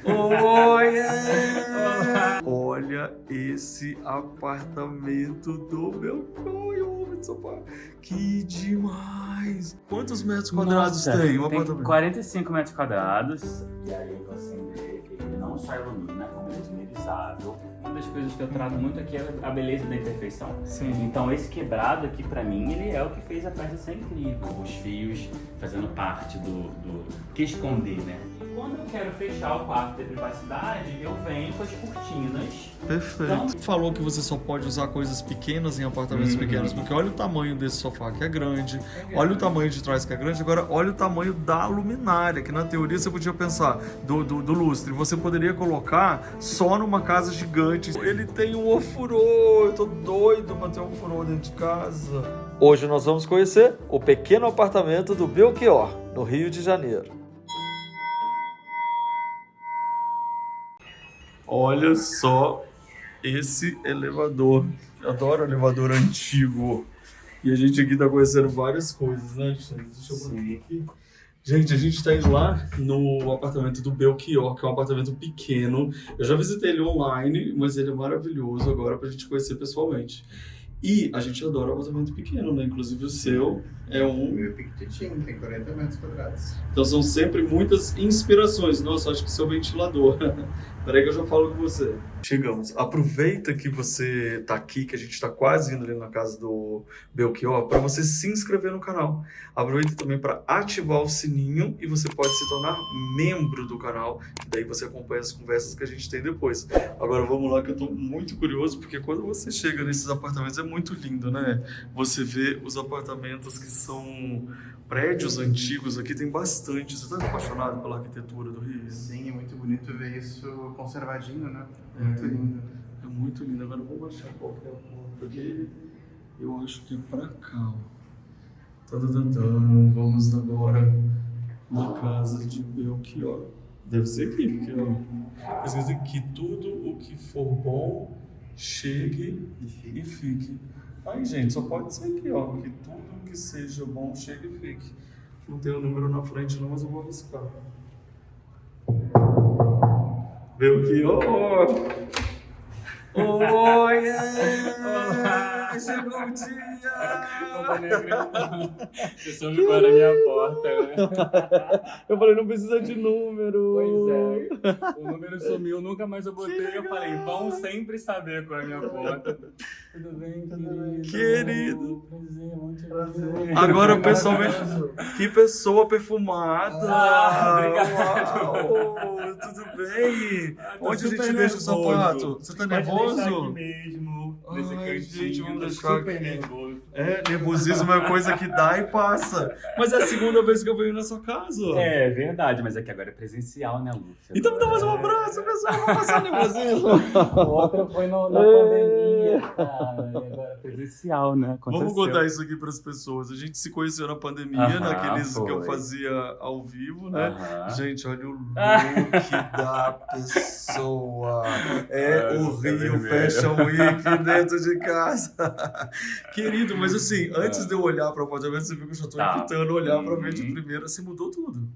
Olha! Olá. Olha esse apartamento do meu sonho, sofá. Que demais! Quantos metros quadrados Nossa, tem o tem apartamento? 45 metros quadrados. E aí você vê que ele não só ilumina, como ele é dimerizável. Uma das coisas que eu trato muito aqui é a beleza da imperfeição. Sim. Então esse quebrado aqui, pra mim, ele é o que fez a peça ser incrível. Os fios fazendo parte do que esconder, né? E quando eu quero fechar o quarto de privacidade, eu venho com as cortinas. Perfeito. Então- Falou que você só pode usar coisas pequenas em apartamentos pequenos, porque olha o tamanho desse sofá que é grande, olha o tamanho de trás que é grande, agora olha o tamanho da luminária, que na teoria você podia pensar do lustre, você poderia colocar só numa casa gigante. Ele tem um ofurô, eu tô doido pra ter um ofurô dentro de casa. Hoje nós vamos conhecer o pequeno apartamento do Belchior, no Rio de Janeiro. Olha só esse elevador. Eu adoro elevador antigo. E a gente aqui tá conhecendo várias coisas, né, gente? Deixa eu botar aqui. Gente, a gente tá indo lá no apartamento do Belchior, que é um apartamento pequeno. Eu já visitei ele online, mas ele é maravilhoso agora pra gente conhecer pessoalmente. E a gente adora apartamento pequeno, né? Inclusive o seu é um... Meu pequititinho, tem 40 metros quadrados. Então são sempre muitas inspirações. Nossa, acho que seu ventilador. Peraí que eu já falo com você. Chegamos. Aproveita que você tá aqui, que a gente tá quase indo ali na casa do Belchior, para você se inscrever no canal. Aproveita também para ativar o sininho e você pode se tornar membro do canal, que daí você acompanha as conversas que a gente tem depois. Agora vamos lá, que eu tô muito curioso, porque quando você chega nesses apartamentos é muito lindo, né? Você vê os apartamentos que são prédios antigos aqui, tem bastante. Você tá apaixonado pela arquitetura do Rio? Sim, é muito bonito ver isso conservadinho, né? Muito lindo. É muito lindo. Agora eu vou baixar qualquer porta aqui. Eu acho que é pra cá, ó. Tadadadam. Vamos agora na casa de Belchior. Deve ser aqui, porque ó, esqueci que tudo o que for bom chegue e fique. Aí, gente, só pode ser aqui, ó. Que tudo que seja bom chegue e fique. Não tem o número na frente, não, mas eu vou arriscar. Belchior! Olha! Chegou o dia! Não tô nem acreditando. Você soube qual era a minha porta, né? Eu falei, não precisa de número. Pois é. O número sumiu, nunca mais eu botei. Que Eu falei, legal. vão sempre saber qual é a minha porta. Tudo bem, querido? Querido. Prazer. Agora, pessoalmente, que pessoa perfumada! Ah, obrigado. Uau, tudo bem? Tô Onde a gente super deixa o nervoso. sapato? Você tá Pode deixar aqui nervoso? mesmo, nesse Ai, cantinho. gente, vamos Tô deixar super aqui. nervoso. É, nervosismo é coisa que dá e passa. Mas é a segunda vez que eu venho na sua casa. É verdade, mas é que agora é presencial, né, Lúcia? Então me dá mais um abraço, pessoal. Vou passar nervosismo. O outro foi na pandemia, cara. E agora é presencial, né? Aconteceu. Vamos contar isso aqui para as pessoas. A gente se conheceu na pandemia, Aham, naqueles que eu foi. fazia ao vivo, né? Aham. Gente, olha o look da pessoa. É Ai, o tá Rio vermelho. Fashion Week dentro de casa. Querido, mas assim, antes de eu olhar para o apartamento, você viu que eu já estou Tá. evitando olhar para ver de Uhum. primeira, assim, mudou tudo.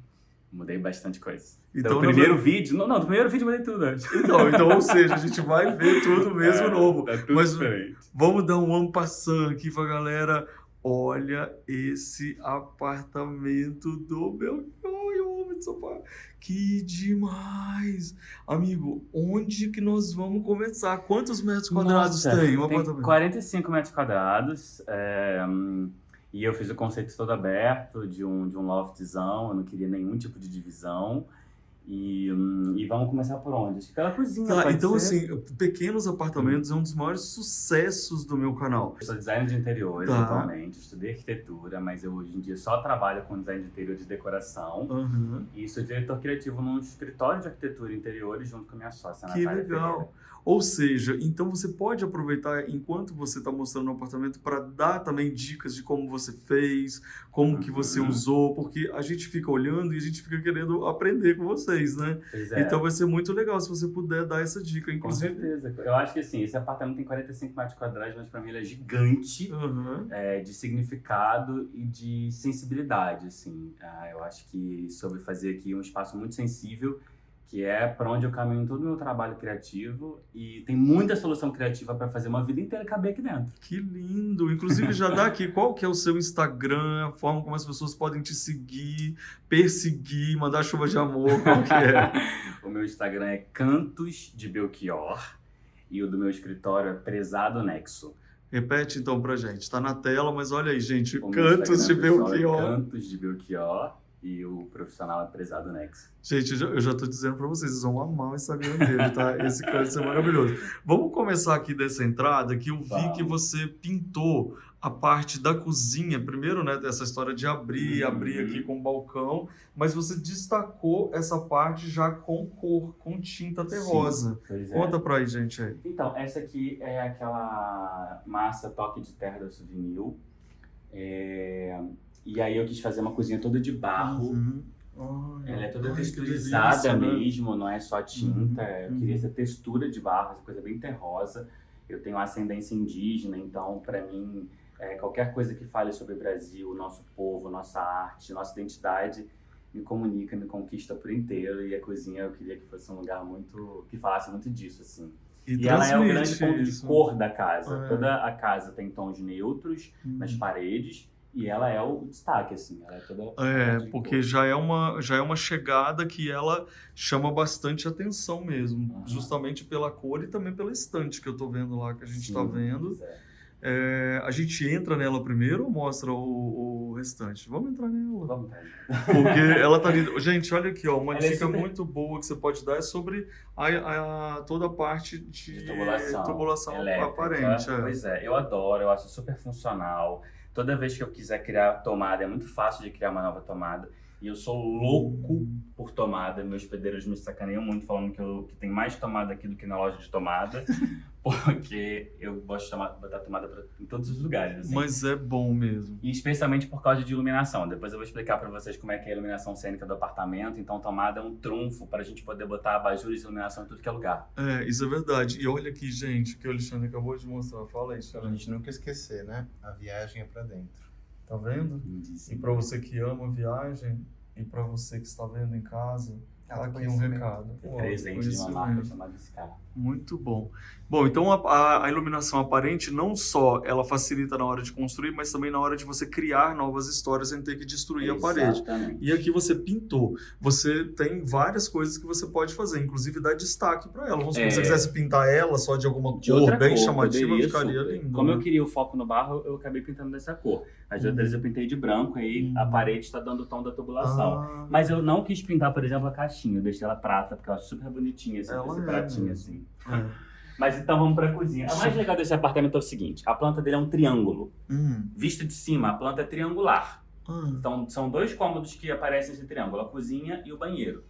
Mudei bastante coisa. Então, Então, o primeiro vídeo... Não, do primeiro vídeo eu mudei tudo antes. Então, ou seja, a gente vai ver tudo mesmo novo. Tá tudo Mas diferente. vamos dar um en passant aqui pra galera. Olha esse apartamento do Belchior, eu amo esse sofá. Que demais! Amigo, onde que nós vamos começar? Quantos metros quadrados Nossa, tem o tem apartamento? 45 metros quadrados. E eu fiz o conceito todo aberto de um loftzão. Eu não queria nenhum tipo de divisão. E vamos começar por onde? Acho que pela cozinha, Tá, pode então ser. assim, Pequenos Apartamentos é um dos maiores sucessos do meu canal. Eu sou designer de interiores Tá. atualmente, estudei arquitetura, mas eu hoje em dia só trabalho com design de interiores e decoração. Aham. E sou diretor criativo num escritório de arquitetura e interiores junto com a minha sócia, Que Natália legal. Ferreira. Ou seja, então você pode aproveitar enquanto você está mostrando o apartamento para dar também dicas de como você fez, como que você Uhum. usou, porque a gente fica olhando e a gente fica querendo aprender com vocês, né? Pois é. Então vai ser muito legal se você puder dar essa dica, Com inclusive. certeza. Eu acho que assim, esse apartamento tem 45 metros quadrados, mas pra mim ele é gigante, Aham. de significado e de sensibilidade, assim. Eu acho que soube fazer aqui um espaço muito sensível, que é para onde eu caminho todo o meu trabalho criativo e tem muita solução criativa para fazer uma vida inteira caber aqui dentro. Que lindo! Inclusive, já dá aqui, qual que é o seu Instagram, a forma como as pessoas podem te seguir, perseguir, mandar chuva de amor, qual que é? O meu Instagram é Cantos de Belchior e o do meu escritório é Prezado Nexo. Repete então pra gente, tá na tela, mas olha aí, gente, O meu Cantos de Instagram pessoal é Belchior. Cantos de Belchior e o profissional é Prezado Nexo. Gente, eu já tô dizendo pra vocês vão amar o Instagram dele, tá? Esse Cantos é maravilhoso. Vamos começar aqui dessa entrada, que eu vi Vamos. que você pintou a parte da cozinha, primeiro, né, dessa história de abrir aqui com o balcão, mas você destacou essa parte já com cor, com tinta terrosa. Sim, pois é. Conta pra aí, gente, aí. Então, essa aqui é aquela massa toque de terra da Souvenir. E aí eu quis fazer uma cozinha toda de barro. Uhum. Ai, Ela é toda ai, que texturizada delícia, né? mesmo, não é só tinta. Eu Uhum. queria essa textura de barro, essa coisa bem terrosa. Eu tenho ascendência indígena, então para mim qualquer coisa que fale sobre o Brasil, nosso povo, nossa arte, nossa identidade me comunica, me conquista por inteiro. E a cozinha eu queria que fosse um lugar que falasse muito disso, assim. E ela é o grande ponto de isso. cor da casa. É. Toda a casa tem tons neutros nas paredes e ela é o destaque, assim. Ela é toda de Porque cor. já é uma chegada que ela chama bastante atenção mesmo, Uhum. justamente pela cor e também pela estante que eu tô vendo lá, que a gente tá Sim, vendo. pois é. A gente entra nela primeiro ou mostra o restante? Vamos entrar nela. Vamos ver. Porque ela tá linda. Gente, olha aqui, ó, uma Ela é dica super- muito boa que você pode dar é sobre toda a parte de tubulação elétrica. aparente. Pois é, eu adoro, eu acho super funcional. Toda vez que eu quiser criar tomada, é muito fácil de criar uma nova tomada. E eu sou louco por tomada. Meus pedreiros me sacaneiam muito, falando que tem mais tomada aqui do que na loja de tomada. Porque eu gosto de botar tomada em todos os lugares. Assim. Mas é bom mesmo. E especialmente por causa de iluminação. Depois eu vou explicar para vocês como é que é a iluminação cênica do apartamento. Então, tomada é um trunfo para a gente poder botar abajures e iluminação em tudo que é lugar. Isso é verdade. E olha aqui, gente, que o Alexandre acabou de mostrar. Fala aí, Pra Alexandre. gente nunca esquecer, né? A viagem é pra dentro. Tá vendo? E Lindíssimo. para você que ama viagem e para você que está vendo em casa, tá aqui um Conhecimento. recado. É Ó, presente de uma marca conhecimento. chamada Scar. Muito bom. Bom, então a iluminação aparente não só ela facilita na hora de construir, mas também na hora de você criar novas histórias sem ter que destruir a parede. Exatamente. E aqui você pintou. Você tem várias coisas que você pode fazer, inclusive dar destaque para ela. Vamos supor, se você quisesse pintar ela só de alguma De cor outra bem cor, chamativa, poderia, ficaria super. lindo. Como né? eu queria o foco no barro, eu acabei pintando dessa cor. As outras eu pintei de branco, aí a parede está dando o tom da tubulação. Ah, Mas eu não quis pintar, por exemplo, a caixinha. Eu deixei ela prata, porque eu acho super bonitinha esse Ela é pratinho mesmo. assim. é. Mas então vamos para a cozinha. A mais legal desse apartamento é o seguinte: a planta dele é um triângulo. Visto de cima, a planta é triangular. Então são dois cômodos que aparecem nesse triângulo: a cozinha e o banheiro.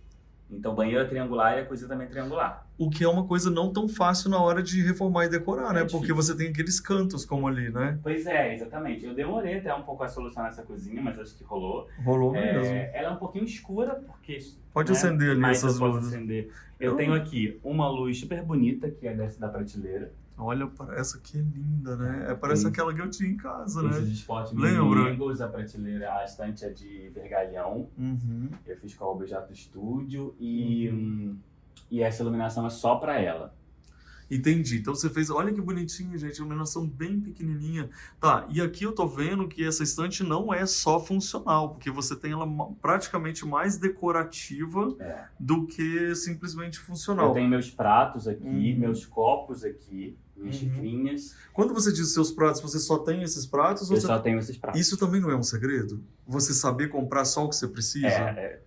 Então o banheiro é triangular e a cozinha também é triangular. O que é uma coisa não tão fácil na hora de reformar e decorar, né? Porque difícil. você tem aqueles cantos como ali, né? Pois é, exatamente. Eu demorei até um pouco a solucionar essa cozinha, mas acho que rolou. Rolou mesmo. Ela é um pouquinho escura, porque... Pode acender ali mas essas eu posso luzes. acender. Eu tenho aqui uma luz super bonita, que é dessa da prateleira. Olha, essa aqui é linda, né? Parece Sim. aquela que eu tinha em casa, Esses né? esportes Lembra? mendigos, a prateleira, a estante é de vergalhão. Uhum. Eu fiz com a Objeto Studio e essa iluminação é só pra ela. Entendi. Então você fez, olha que bonitinho, gente, iluminação bem pequenininha. Tá, e aqui eu tô vendo que essa estante não é só funcional, porque você tem ela praticamente mais decorativa do que simplesmente funcional. Eu tenho meus pratos aqui, Uhum. meus copos aqui, minhas xicrinhas. Quando você diz seus pratos, você só tem esses pratos? Ou Eu você... só tenho esses pratos. Isso também não é um segredo? Você saber comprar só o que você precisa?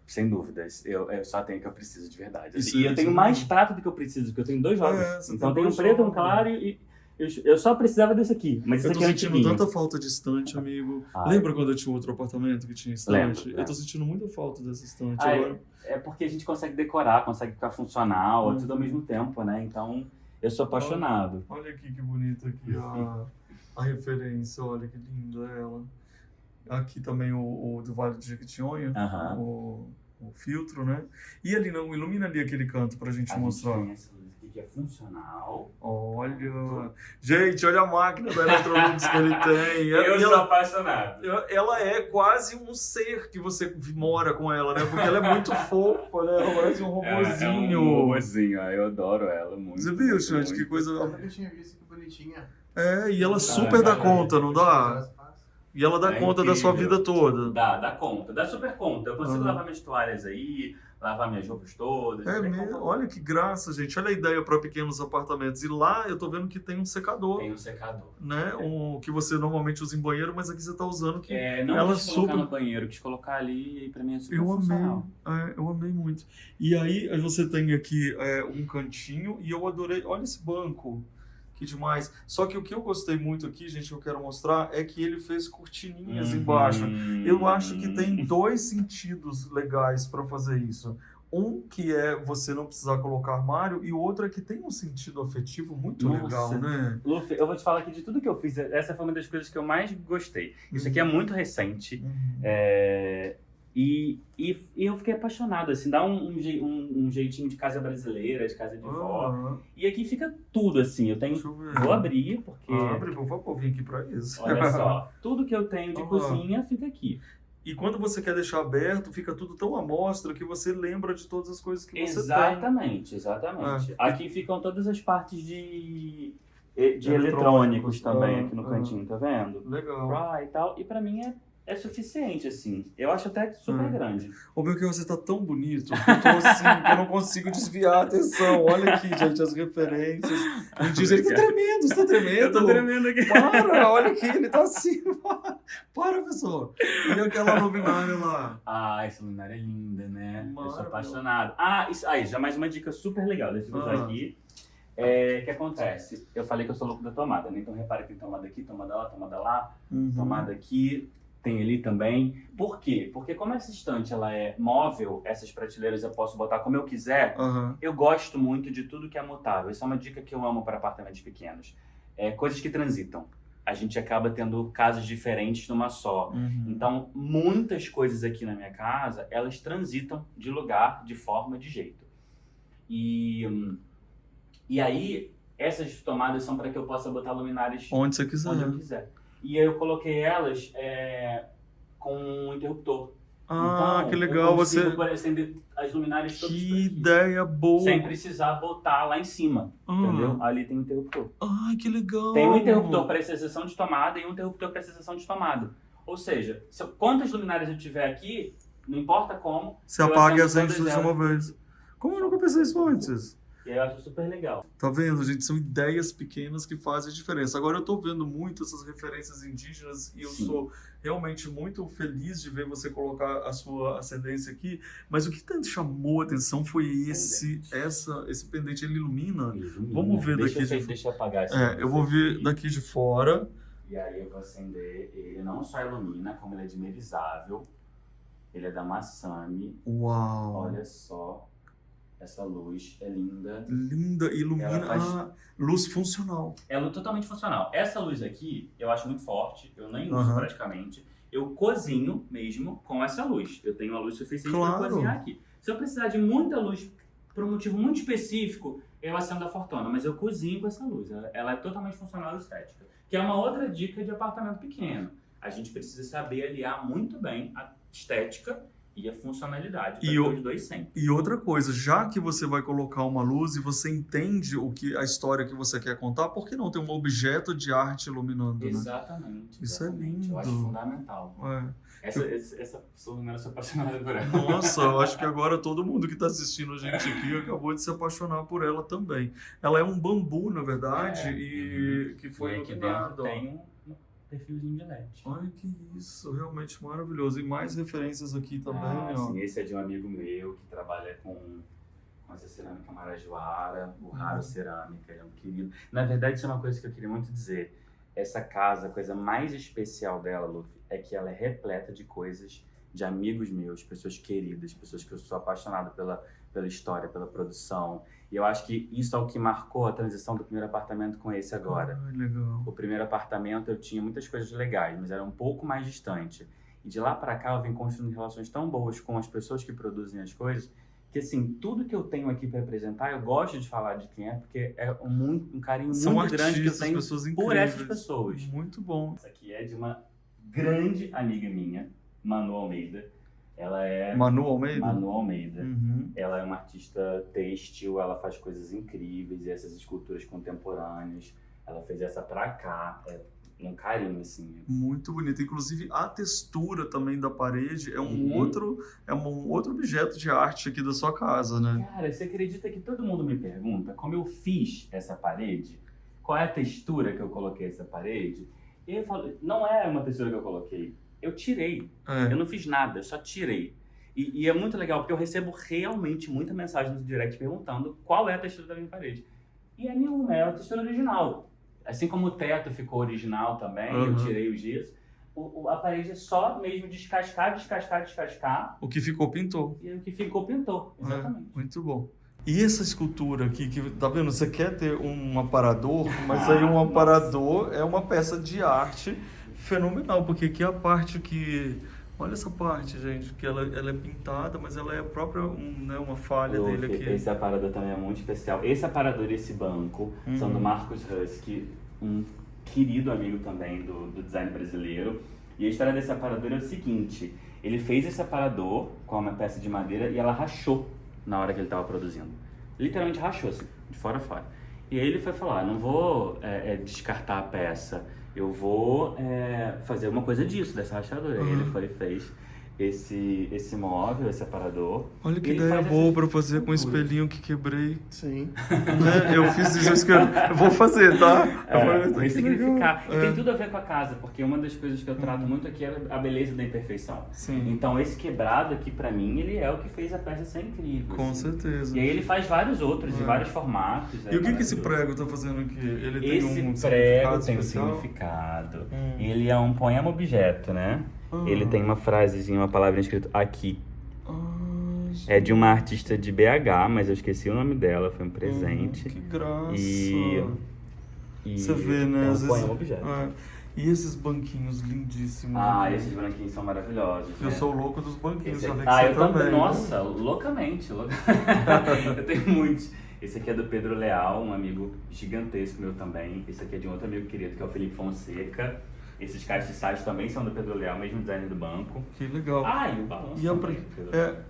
Sem dúvidas. Eu só tenho o que eu preciso de verdade. Isso- E eu isso tenho é mais bom. prato do que eu preciso, porque eu tenho 2 jogos. Você Então eu tem tenho um 2 preto, um jogos. claro e eu só precisava desse aqui. Mas Eu esse tô aqui é sentindo antiguinho. tanta falta de estante, amigo. Ai. Lembra quando eu tinha outro apartamento que tinha estante? Lembro, Eu tô sentindo muita falta dessa estante Ai, agora. É porque a gente consegue decorar, consegue ficar funcional, Uhum. tudo ao mesmo tempo, né? Então eu sou apaixonado. Olha aqui que bonita aqui a referência, olha que linda ela. Aqui também o do Vale do Jequitinhonha, Aham. o filtro, né? E ali não, ilumina ali aquele canto pra gente A gente mostrar. tem essa luz aqui que é funcional. Olha, gente, olha a máquina da Electrolux que ele tem. Eu sou apaixonado. Ela é quase um ser que você mora com ela, né? Porque ela é muito fofa, né? Ela parece um robozinho. É um robozinho, eu adoro ela muito. Você viu, Xande? Que Eu coisa... nunca tinha visto, que bonitinha. E ela super dá conta, não dá? E ela dá É conta da sua incrível. vida toda. Dá conta, dá super conta. Eu consigo Aham. lavar minhas toalhas aí, lavar minhas roupas todas. É bem mesmo? confortável. Olha que graça, gente. Olha a ideia para pequenos apartamentos. E lá eu tô vendo que tem um secador, Tem um secador. né? Que você normalmente usa em banheiro, mas aqui você tá usando que Não ela quis colocar super... no banheiro, quis colocar ali e pra mim é super Eu amei, funcional. eu amei muito. E aí você tem aqui um cantinho e eu adorei. Olha esse banco, que demais. Só que o que eu gostei muito aqui, gente, que eu quero mostrar é que ele fez cortininhas embaixo. Eu acho que tem 2 sentidos legais para fazer isso. Um que é você não precisar colocar armário e o outro é que tem um sentido afetivo muito Nossa. legal, né? Luffy, eu vou te falar aqui de tudo que eu fiz. Essa foi uma das coisas que eu mais gostei. Isso aqui é muito recente. E eu fiquei apaixonado, assim, dá um jeitinho de casa brasileira, de casa de vó. Aham. E aqui fica tudo, assim, eu tenho... Deixa eu ver. Vou abrir, porque, Abre, por favor, vim aqui para isso. olha só, tudo que eu tenho de Aham. cozinha fica aqui. E quando você quer deixar aberto, fica tudo tão à mostra que você lembra de todas as coisas que você Exatamente. Aqui ficam todas as partes de eletrônicos também, aqui no cantinho, tá vendo? tem. Legal. E tal, e pra mim é suficiente, assim. Eu acho até super grande. Ô, meu, que você tá tão bonito que eu tô assim, que eu não consigo desviar a atenção. Olha aqui, gente, as referências. Me diz, ele tá tremendo, você tá tremendo? Eu tô tremendo aqui. Para, olha aqui, ele tá assim. Para, pessoal. E aquela luminária lá? Essa luminária é linda, né? Eu sou Maravilhoso. apaixonado. Isso aí, já mais uma dica super legal. Deixa eu usar aqui. O que acontece? Eu falei que eu sou louco da tomada, né? Então repara que tem tomada aqui, tomada lá, tomada aqui. Tem ali também. Por quê? Porque como essa estante ela é móvel, essas prateleiras eu posso botar como eu quiser, eu gosto muito de tudo que é mutável. Isso é uma dica que eu amo para apartamentos pequenos. Coisas que transitam. A gente acaba tendo casas diferentes numa só. Então, muitas coisas aqui na minha casa, elas transitam de lugar, de forma, de jeito. E aí, essas tomadas são para que eu possa botar luminárias Onde você quiser. onde eu quiser. E aí eu coloquei elas com um interruptor. Então, que legal. eu consigo Você... acender as luminárias todas por Que aqui, ideia boa. sem precisar botar lá em cima, entendeu? Ali tem um interruptor. Ai, que legal. Tem um interruptor para essa seção de tomada e um interruptor para essa seção de tomada. Ou seja, quantas luminárias eu tiver aqui, não importa como, Você eu apaga e acendo acende tudo todas de uma vez. Como eu nunca pensei isso antes? E aí eu acho super legal. Tá vendo, gente? São ideias pequenas que fazem diferença. Agora eu tô vendo muito essas referências indígenas e eu Sim. sou realmente muito feliz de ver você colocar a sua ascendência aqui. Mas o que tanto chamou a atenção foi esse pendente. Ele ilumina. Vamos ver daqui de... Deixa eu apagar esse eu vou ver aqui. daqui de fora. E aí eu vou acender. Ele não só ilumina, como ele é dimerizável. Ele é da Massami. Uau! Olha só. Essa luz é linda. Linda, ilumina. Ela faz- Luz funcional. Ela é totalmente funcional. Essa luz aqui, eu acho muito forte. Eu nem uso Aham. praticamente. Eu cozinho mesmo com essa luz. Eu tenho uma luz suficiente Claro. para cozinhar aqui. Se eu precisar de muita luz por um motivo muito específico, eu acendo a Fortuna. Mas eu cozinho com essa luz. Ela é totalmente funcional e estética. Que é uma outra dica de apartamento pequeno. A gente precisa saber aliar muito bem a estética e a funcionalidade para E ter o- os dois sempre. E outra coisa, já que você vai colocar uma luz e você entende a história que você quer contar, por que não ter um objeto de arte iluminando, né? Exatamente. Isso é exatamente. Eu acho lindo. fundamental. É. Essa sou eu sou apaixonada por ela. Nossa, eu acho que agora todo mundo que está assistindo a gente aqui acabou de se apaixonar por ela também. Ela é um bambu, na verdade, e que foi E aqui iluminado. dentro tem um perfilzinho de LED. Olha que isso, realmente maravilhoso. E mais referências aqui também, ó. Sim, esse é de um amigo meu que trabalha com essa cerâmica marajoara, o Raro Cerâmica, ele é um querido. Na verdade, isso é uma coisa que eu queria muito dizer. Essa casa, a coisa mais especial dela, Luffy, é que ela é repleta de coisas de amigos meus, pessoas queridas, pessoas que eu sou apaixonado pela história, pela produção. E eu acho que isso é o que marcou a transição do primeiro apartamento com esse agora. Ai, legal. O primeiro apartamento eu tinha muitas coisas legais, mas era um pouco mais distante. E de lá pra cá eu vim construindo relações tão boas com as pessoas que produzem as coisas, que assim, tudo que eu tenho aqui para apresentar, eu gosto de falar de quem é, porque é um carinho São muito grande que eu artistas, tenho pessoas por incríveis. essas pessoas. Muito bom. Essa aqui é de uma grande amiga minha, Manu Almeida. Ela é... Manu Almeida? Manu Almeida. Uhum. Ela é uma artista têxtil, ela faz coisas incríveis, e essas esculturas contemporâneas. Ela fez essa pra cá, um carinho, assim. Muito bonito. Inclusive, a textura também da parede é Uhum. um outro objeto de arte aqui da sua casa, né? Cara, você acredita que todo mundo me pergunta como eu fiz essa parede? Qual é a textura que eu coloquei essa parede? E eu falo, não é uma textura que eu coloquei. Eu tirei. Eu não fiz nada, eu só tirei. E é muito legal, porque eu recebo realmente muita mensagem no direct perguntando qual é a textura da minha parede. E é nenhuma, é a textura original. Assim como o teto ficou original também, eu tirei os gesso. A parede é só mesmo descascar. O que ficou, pintou. E o que ficou, pintou. Exatamente. Muito bom. E essa escultura aqui, que tá vendo? Você quer ter um aparador, mas aí um aparador é uma peça de arte fenomenal, porque aqui é a parte que... Olha essa parte, gente, que ela é pintada, mas ela é a própria uma falha dele aqui. Esse aparador também é muito especial. Esse aparador e esse banco são do Marcos Husky, um querido amigo também do design brasileiro. E a história desse aparador é o seguinte, ele fez esse aparador com uma peça de madeira e ela rachou na hora que ele estava produzindo. Literalmente rachou, assim, de fora a fora. E aí ele foi falar, não vou descartar a peça, eu vou fazer uma coisa disso, dessa rachadura. Aí ele foi e fez esse móvel, esse aparador. Olha que ideia boa para fazer com o espelhinho que quebrei. Sim. Eu fiz isso, eu vou fazer, tá? Ressignificar. E tem tudo a ver com a casa, porque uma das coisas que eu trato muito aqui é a beleza da imperfeição. Sim. Então esse quebrado aqui, pra mim, ele é o que fez a peça ser incrível. Com assim. certeza. E aí ele faz vários outros, de vários formatos. E o que esse prego tá fazendo aqui? Ele tem Esse um prego tem um especial? significado. Ele é um poema objeto, né? Ele tem uma frasezinha, uma palavra escrita aqui. É de uma artista de BH, mas eu esqueci o nome dela, foi um presente. Que graça. E você vê, né? É Às um vezes... poema objeto. E esses banquinhos lindíssimos. Esses branquinhos são maravilhosos. Eu né? sou louco dos banquinhos, Esse já aqui... vi que você eu também. também. Nossa, loucamente. Eu tenho muitos. Esse aqui é do Pedro Leal, um amigo gigantesco meu também. Esse aqui é de um outro amigo querido, que é o Felipe Fonseca. Esses castiçais também são do Pedro Leal, mesmo designer do banco. Que legal. E o balanço E, também,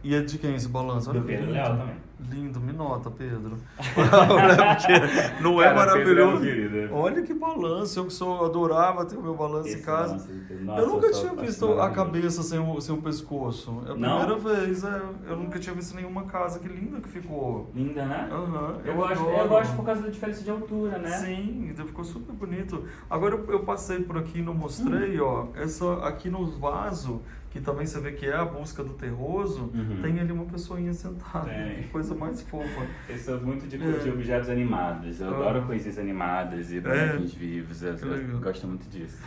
e é de quem esse balanço? do Pedro Leal também. Lindo, me nota, Pedro. Porque não é maravilhoso? Olha que balanço, eu adorava ter o meu balanço em casa. Eu nunca tinha visto a cabeça sem o pescoço. É a primeira vez, eu nunca tinha visto nenhuma casa. Que linda que ficou. Linda, né? Eu gosto por causa da diferença de altura, né? Sim, ficou super bonito. Agora eu passei por aqui e não mostrei, ó. Essa aqui no vaso, que também você vê que é a busca do terroso, tem ali uma pessoinha sentada. Que coisa mais fofa. Eu sou muito de curtir objetos animados. Eu adoro coisas animadas e bonequinhos vivos. Eu gosto muito disso.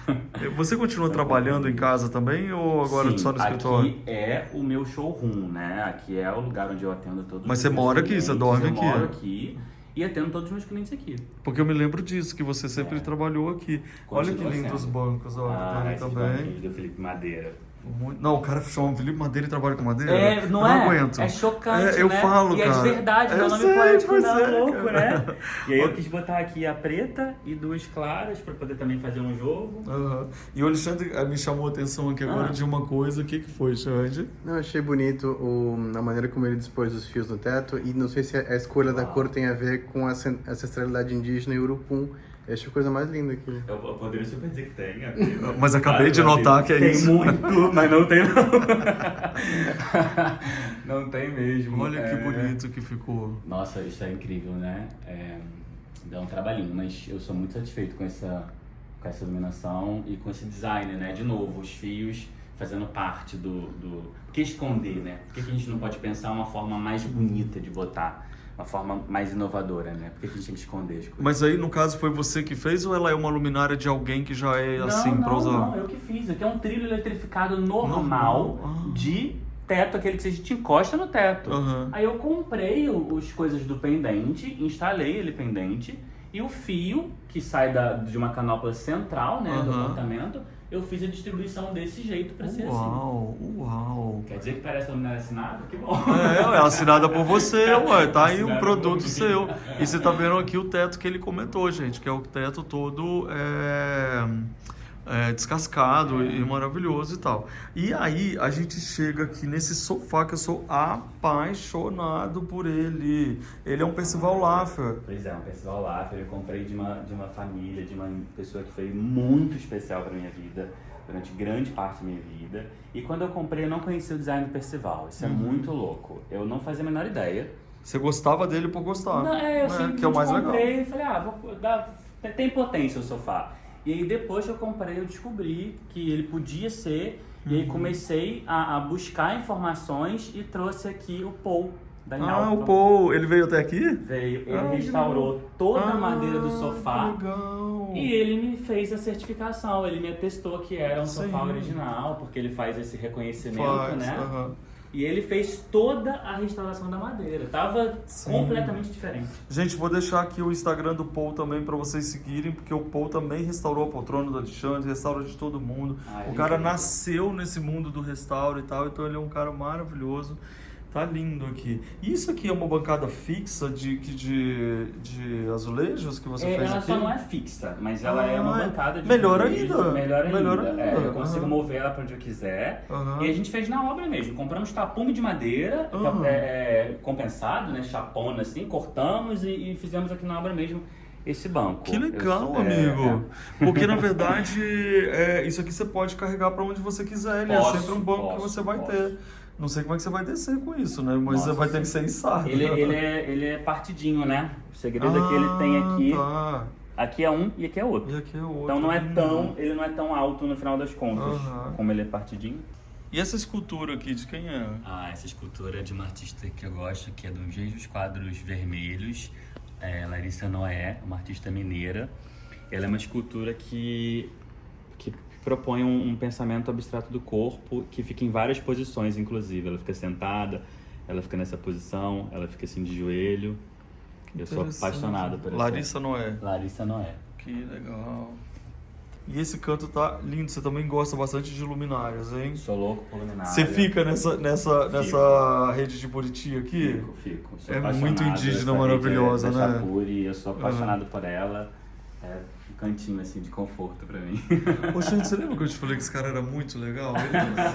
Você continua trabalhando em casa também ou agora só no escritório? Aqui é o meu showroom, né? Aqui é o lugar onde eu atendo todos os Mas você meus mora aqui, clientes. você dorme aqui? Eu moro aqui e atendo todos os meus clientes aqui. Porque eu me lembro disso, que você sempre trabalhou aqui. Olha que lindos os bancos, ó. Esses banquinhos do Felipe Madeira. Não, o cara chama Felipe Madeira e trabalha com madeira? Não eu é? Não aguento. É chocante, eu né? falo, e cara. É de verdade, dá nome sei, poético, pois não é louco, cara. né? E aí eu quis botar aqui a preta e duas claras pra poder também fazer um jogo. E o Alexandre me chamou a atenção aqui agora de uma coisa. O que foi, Xande? Não, achei bonito a maneira como ele dispôs os fios no teto e não sei se a escolha da cor tem a ver com a ancestralidade indígena e urupum. Eu acho a coisa mais linda aqui. Eu poderia super dizer que tem. Mas acabei de notar que é tem isso. Tem muito, mas não tem não. Não tem mesmo. Olha que bonito que ficou. Nossa, isso é incrível, né? Dá um trabalhinho, mas eu sou muito satisfeito com essa iluminação e com esse design, né? De novo, os fios fazendo parte do... Por que esconder, né? Por que a gente não pode pensar uma forma mais bonita de botar? Uma forma mais inovadora, né? Por que a gente tem que esconder as coisas? Mas aí, no caso, foi você que fez ou ela é uma luminária de alguém que já é assim pra usar? Não, eu que fiz. Aqui é um trilho eletrificado normal de teto, aquele que você te encosta no teto. Aí eu comprei as coisas do pendente, instalei ele pendente E o fio, que sai de uma canopla central, né, do apartamento, eu fiz a distribuição desse jeito pra ser assim. Uau! Quer dizer que parece luminária assinada? Que bom! É assinada por você, ué. Tá aí um Assinada produto por mim. seu. E você tá vendo aqui o teto que ele comentou, gente, que é o teto todo descascado e maravilhoso e tal. E aí a gente chega aqui nesse sofá que eu sou apaixonado por ele. Ele é um Percival Laffer. Pois é, um Percival Laffer. Eu comprei de uma família, de uma pessoa que foi muito especial pra minha vida, durante grande parte da minha vida. E quando eu comprei, eu não conhecia o design do Percival. Isso é muito louco. Eu não fazia a menor ideia. Você gostava dele por gostar. Não, eu simplesmente que é o mais comprei legal. e falei, tem potência o sofá. E aí depois que eu comprei, eu descobri que ele podia ser, e aí comecei a buscar informações e trouxe aqui o Paul da Inalco. O Paul, ele veio até aqui? Veio, ele restaurou toda a madeira do sofá. Que legal. E ele me fez a certificação, ele me atestou que era um Sim. sofá original, porque ele faz esse reconhecimento, né? Aham. E ele fez toda a restauração da madeira. Tava completamente diferente. Gente, vou deixar aqui o Instagram do Paul também pra vocês seguirem, porque o Paul também restaurou a poltrona do Alexandre, restaura de todo mundo. O cara nasceu nesse mundo do restauro e tal, então ele é um cara maravilhoso. Tá lindo aqui. E isso aqui é uma bancada fixa de azulejos que você fez Ela aqui? só não é fixa, mas ela é uma bancada de melhor azulejo. ainda. Melhor ainda. Eu consigo mover ela pra onde eu quiser. Aham. E a gente fez na obra mesmo. Compramos tapume de madeira, compensado, né? Chapona assim, cortamos e fizemos aqui na obra mesmo esse banco. Que legal, amigo. Porque na verdade, isso aqui você pode carregar pra onde você quiser. Ele é sempre um banco que você vai ter. Não sei como é que você vai descer com isso, né? Mas você vai ter que ser içado. Ele é partidinho, né? O segredo é que ele tem aqui. Tá. Aqui é um e aqui é outro. E aqui é outro. Então ele não é tão alto no final das contas, como ele é partidinho. E essa escultura aqui, de quem é? Essa escultura é de uma artista que eu gosto, que é do Engenho dos Quadros Vermelhos, Larissa Noé, uma artista mineira. Ela é uma escultura que propõe um pensamento abstrato do corpo, que fica em várias posições, inclusive. Ela fica sentada, ela fica nessa posição, ela fica assim de joelho. Eu sou apaixonado por essa. Larissa Noé. Larissa Noé. Que legal. E esse canto tá lindo. Você também gosta bastante de luminárias, hein? Sou louco por luminária. Você fica nessa rede de Buriti aqui? Fico. Sou É apaixonado. muito indígena, Essa maravilhosa, rede né? da Chapuri, eu sou apaixonado por ela. É um cantinho assim de conforto pra mim. Ô, gente, você lembra que eu te falei que esse cara era muito legal? Sim,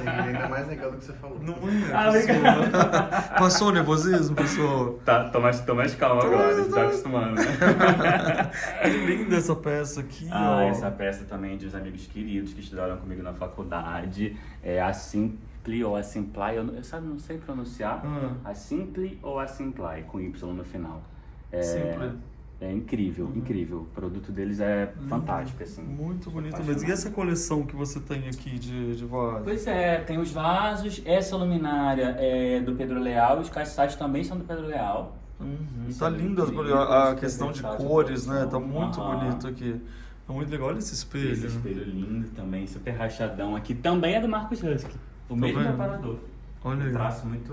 ele é ainda mais legal do que você falou. Não é? Passou o nervosismo, pessoal? Tô mais calmo agora, a gente tá acostumando, né? Que linda essa peça aqui, ó. Essa peça também de uns amigos queridos que estudaram comigo na faculdade. É a Simpli ou a Simply, eu não sei pronunciar. A Simpli ou a Simply, com Y no final. Simpli. É incrível, incrível. O produto deles é fantástico, assim. Muito bonito mesmo. E essa coleção que você tem aqui de vasos? Pois é, tem os vasos, essa luminária é do Pedro Leal, os caixotes também são do Pedro Leal. Tá linda a questão de cores, né? Tá muito bonito aqui. Tá muito legal. Olha esse espelho. Esse espelho lindo também, super rachadão aqui. Também é do Marcos Husky, o mesmo preparador. Olha aí. Um traço muito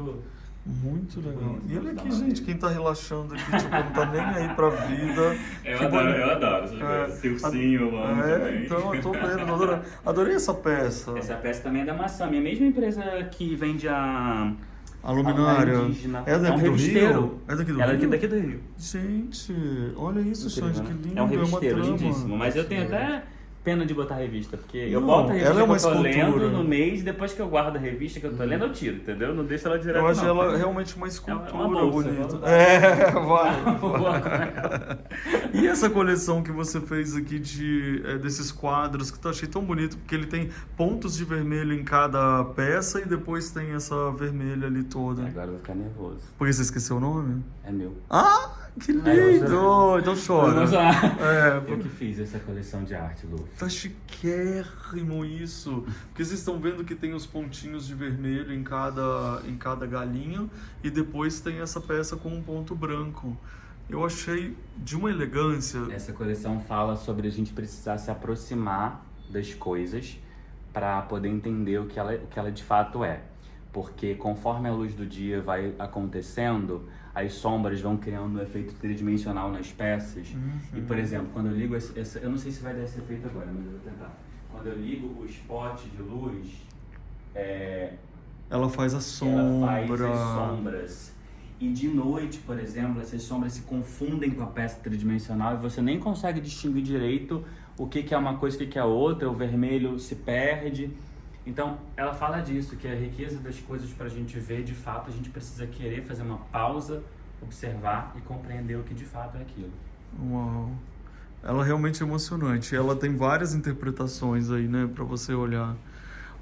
legal. E olha aqui, gente, quem tá relaxando aqui, tipo, não tá nem aí pra vida. Eu adoro essas coisas. Silcinho, eu amo também. Então, eu tô vendo, adorei essa peça. Essa peça também é da Massami, a mesma empresa que vende a luminária. É daqui do Rio? É daqui do Rio? Ela é daqui do Rio. Gente, olha isso, Xande, que lindo. É um revisteiro, uma trama. lindíssimo. Mas eu tenho até pena de botar a revista, porque eu Não, boto a revista ela é uma que eu tô escultura. lendo no mês, depois que eu guardo a revista que eu tô lendo, eu tiro, entendeu? Não deixo ela direto, Eu acho não. ela realmente uma escultura uma bolsa, bonita. vai. E essa coleção que você fez aqui desses quadros, que eu achei tão bonito, porque ele tem pontos de vermelho em cada peça e depois tem essa vermelha ali toda. Agora eu vou ficar nervoso. Por que você esqueceu o nome? É meu. Que lindo! Então chora. Eu que fiz essa coleção de arte, Lu. Tá chiquérrimo isso. Porque vocês estão vendo que tem os pontinhos de vermelho em cada galinho e depois tem essa peça com um ponto branco. Eu achei de uma elegância. Essa coleção fala sobre a gente precisar se aproximar das coisas para poder entender o que ela de fato é. porque conforme a luz do dia vai acontecendo, as sombras vão criando um efeito tridimensional nas peças. E, por exemplo, quando eu ligo eu não sei se vai dar esse efeito agora, mas eu vou tentar. Quando eu ligo o spot de luz, ela faz a sombra. ela faz as sombras. E de noite, por exemplo, essas sombras se confundem com a peça tridimensional e você nem consegue distinguir direito o que é uma coisa e o que é outra, o vermelho se perde. Então, ela fala disso, que a riqueza das coisas para a gente ver, de fato, a gente precisa querer fazer uma pausa, observar e compreender o que de fato é aquilo. Uau. Ela realmente é emocionante. Ela tem várias interpretações aí, né, para você olhar.